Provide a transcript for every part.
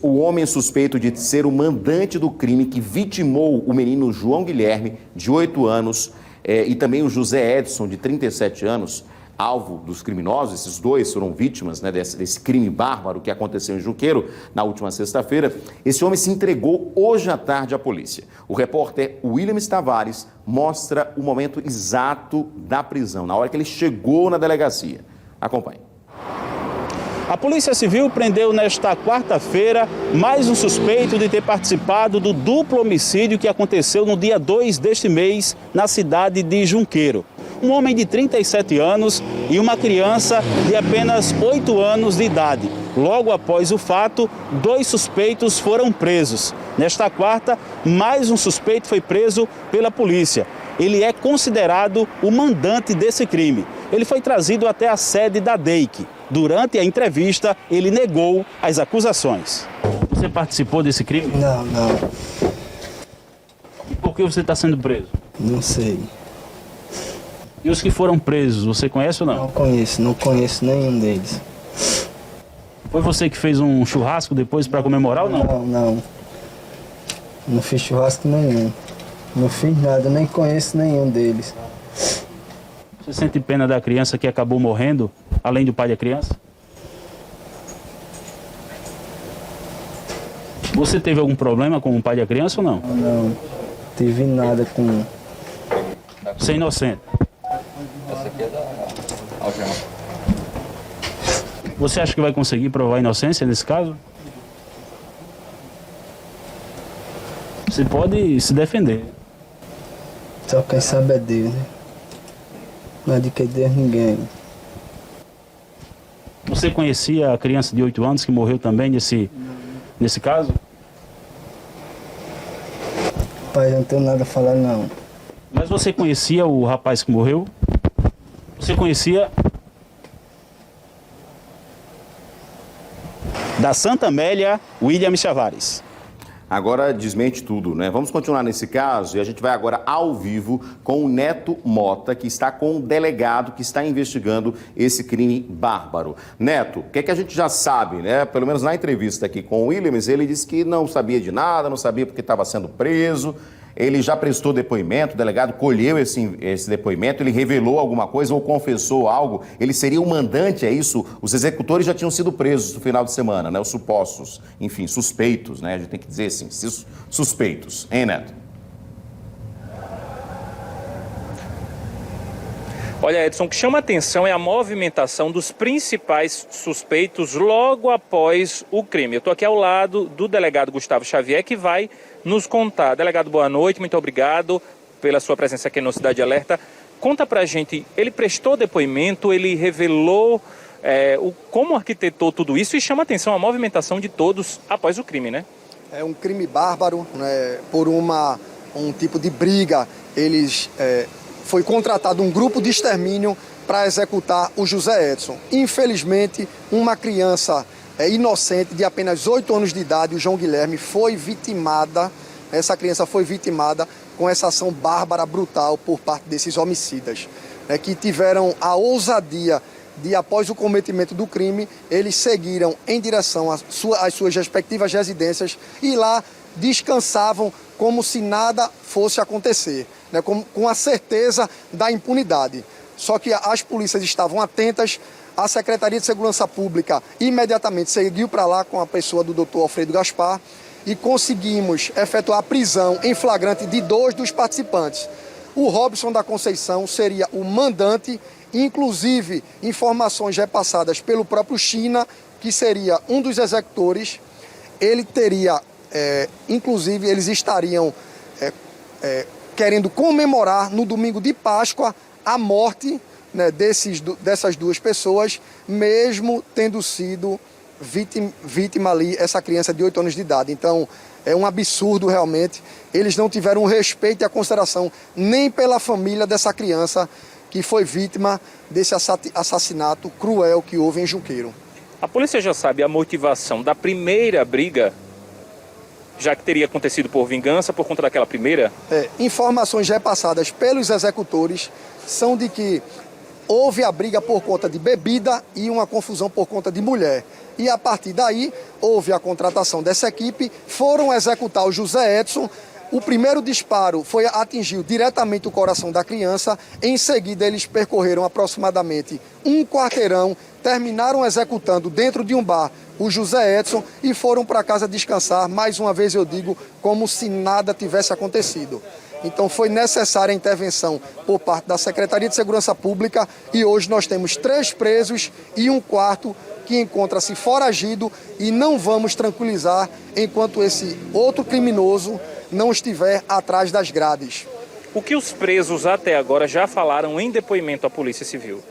O homem suspeito de ser o mandante do crime que vitimou o menino João Guilherme, de 8 anos, e também o José Edson, de 37 anos, alvo dos criminosos. Esses dois foram vítimas, né, desse crime bárbaro que aconteceu em Junqueiro na última sexta-feira. Esse homem se entregou hoje à tarde à polícia. O repórter William Tavares mostra o momento exato da prisão, na hora que ele chegou na delegacia. Acompanhe. A Polícia Civil prendeu nesta quarta-feira mais um suspeito de ter participado do duplo homicídio que aconteceu no dia 2 deste mês na cidade de Junqueiro. Um homem de 37 anos e uma criança de apenas 8 anos de idade. Logo após o fato, 2 suspeitos foram presos. Nesta quarta, mais um suspeito foi preso pela polícia. Ele é considerado o mandante desse crime. Ele foi trazido até a sede da DEIC. Durante a entrevista, ele negou as acusações. Você participou desse crime? Não. E por que você está sendo preso? Não sei. E os que foram presos, você conhece ou não? Não conheço nenhum deles. Foi você que fez um churrasco depois para comemorar ou não? Não. Não fiz churrasco nenhum. Não fiz nada, nem conheço nenhum deles. Você sente pena da criança que acabou morrendo, além do pai da criança? Você teve algum problema com o pai da criança ou não? Não, tive nada com... Você é inocente? Essa aqui é da algema. Você acha que vai conseguir provar a inocência nesse caso? Você pode se defender. Só quem sabe é Deus, né? Não é de que Deus ninguém. Você conhecia a criança de 8 anos que morreu também nesse caso? Pai, não tenho nada a falar, não. Mas você conhecia o rapaz que morreu? Você conhecia? Da Santa Amélia, William Tavares. Agora desmente tudo, né? Vamos continuar nesse caso e a gente vai agora ao vivo com o Neto Mota, que está com o delegado que está investigando esse crime bárbaro. Neto, o que é que a gente já sabe, né? Pelo menos na entrevista aqui com o Williams, ele disse que não sabia de nada, não sabia porque estava sendo preso. Ele já prestou depoimento, o delegado colheu esse depoimento, ele revelou alguma coisa ou confessou algo, ele seria o mandante, é isso? Os executores já tinham sido presos no final de semana, né? Os supostos, enfim, suspeitos, né? A gente tem que dizer assim, suspeitos, hein, Neto? Olha, Edson, o que chama a atenção é a movimentação dos principais suspeitos logo após o crime. Eu estou aqui ao lado do delegado Gustavo Xavier, que vai nos contar. Delegado, boa noite, muito obrigado pela sua presença aqui no Cidade Alerta. Conta pra gente, ele prestou depoimento, ele revelou como arquitetou tudo isso e chama a atenção a movimentação de todos após o crime, né? É um crime bárbaro, né, por um tipo de briga. Foi contratado um grupo de extermínio para executar o José Edson. Infelizmente, uma criança inocente de apenas 8 anos de idade, o João Guilherme, foi vitimada. Essa criança foi vitimada com essa ação bárbara, brutal por parte desses homicidas, que tiveram a ousadia de, após o cometimento do crime, eles seguiram em direção às suas respectivas residências e lá descansavam como se nada fosse acontecer, né, com a certeza da impunidade. Só que as polícias estavam atentas, a Secretaria de Segurança Pública imediatamente seguiu para lá com a pessoa do Dr. Alfredo Gaspar e conseguimos efetuar a prisão em flagrante de 2 dos participantes. O Robson da Conceição seria o mandante, inclusive informações repassadas pelo próprio China, que seria um dos executores. Ele teria, inclusive, eles estariam querendo comemorar no domingo de Páscoa a morte, né, dessas 2 pessoas, mesmo tendo sido vítima ali essa criança de 8 anos de idade. Então, é um absurdo realmente. Eles não tiveram o respeito e a consideração nem pela família dessa criança que foi vítima desse assassinato cruel que houve em Junqueiro. A polícia já sabe a motivação da primeira briga, já que teria acontecido por vingança por conta daquela primeira? Informações repassadas pelos executores são de que houve a briga por conta de bebida e uma confusão por conta de mulher. E a partir daí, houve a contratação dessa equipe, foram executar o José Edson. O primeiro disparo atingiu diretamente o coração da criança. Em seguida, eles percorreram aproximadamente um quarteirão, terminaram executando dentro de um bar o José Edson e foram para casa descansar, mais uma vez eu digo, como se nada tivesse acontecido. Então foi necessária a intervenção por parte da Secretaria de Segurança Pública e hoje nós temos 3 presos e um quarto que encontra-se foragido e não vamos tranquilizar enquanto esse outro criminoso não estiver atrás das grades. O que os presos até agora já falaram em depoimento à Polícia Civil?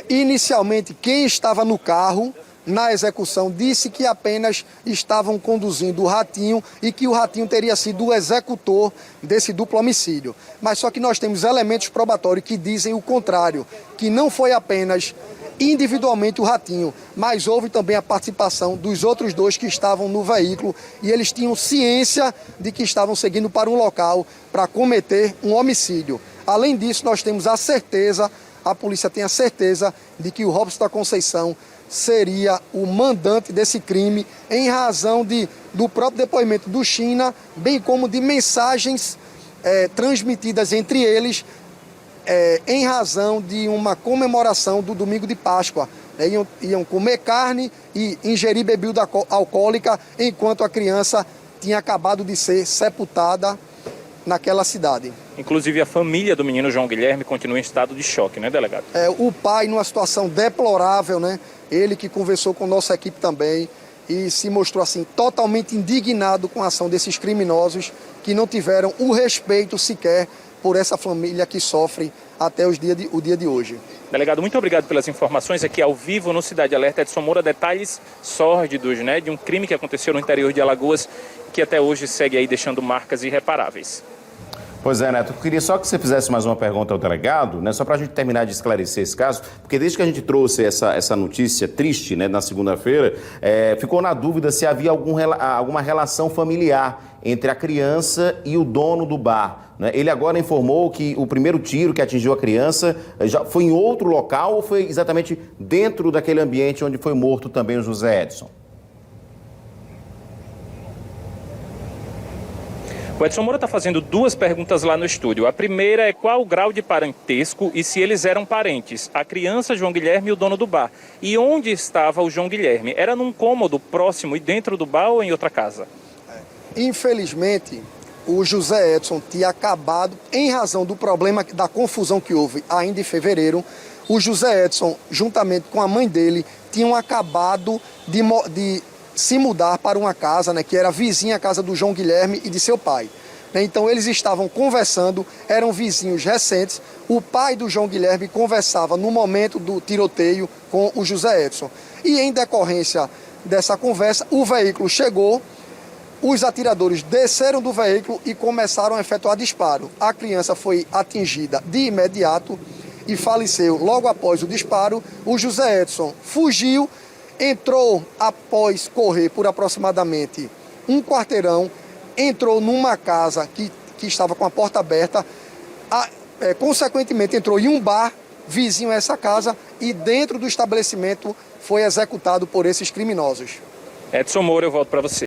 Inicialmente, quem estava no carro na execução disse que apenas estavam conduzindo o Ratinho e que o Ratinho teria sido o executor desse duplo homicídio. Mas só que nós temos elementos probatórios que dizem o contrário, que não foi apenas individualmente o Ratinho, mas houve também a participação dos outros 2 que estavam no veículo e eles tinham ciência de que estavam seguindo para um local para cometer um homicídio. Além disso, nós temos a certeza, a polícia tem a certeza de que o Robson da Conceição seria o mandante desse crime em razão do próprio depoimento do China, bem como de mensagens transmitidas entre eles em razão de uma comemoração do domingo de Páscoa. Iam comer carne e ingerir bebida alcoólica enquanto a criança tinha acabado de ser sepultada naquela cidade. Inclusive a família do menino João Guilherme continua em estado de choque, né, delegado? O pai numa situação deplorável, né? Ele que conversou com nossa equipe também e se mostrou assim totalmente indignado com a ação desses criminosos que não tiveram o respeito sequer por essa família que sofre até o dia de hoje. Delegado, muito obrigado pelas informações aqui ao vivo no Cidade Alerta. Edson Moura, detalhes sórdidos, né, de um crime que aconteceu no interior de Alagoas que até hoje segue aí deixando marcas irreparáveis. Pois é, Neto, eu queria só que você fizesse mais uma pergunta ao delegado, né, só para a gente terminar de esclarecer esse caso, porque desde que a gente trouxe essa notícia triste, né, na segunda-feira, ficou na dúvida se havia alguma relação familiar entre a criança e o dono do bar, né? Ele agora informou que o primeiro tiro que atingiu a criança já foi em outro local ou foi exatamente dentro daquele ambiente onde foi morto também o José Edson? O Edson Moura está fazendo 2 perguntas lá no estúdio. A primeira é qual o grau de parentesco e se eles eram parentes. A criança, João Guilherme e o dono do bar. E onde estava o João Guilherme? Era num cômodo próximo e dentro do bar ou em outra casa? Infelizmente, o José Edson tinha acabado, em razão do problema da confusão que houve ainda em fevereiro, o José Edson, juntamente com a mãe dele, tinham acabado de se mudar para uma casa, né, que era vizinha à casa do João Guilherme e de seu pai. Então eles estavam conversando, eram vizinhos recentes. O pai do João Guilherme conversava no momento do tiroteio com o José Edson. E em decorrência dessa conversa, o veículo chegou, os atiradores desceram do veículo e começaram a efetuar disparo. A criança foi atingida de imediato e faleceu logo após o disparo. O José Edson fugiu, entrou após correr por aproximadamente um quarteirão, entrou numa casa que estava com a porta aberta, consequentemente entrou em um bar vizinho a essa casa e dentro do estabelecimento foi executado por esses criminosos. Edson Moura, eu volto para você.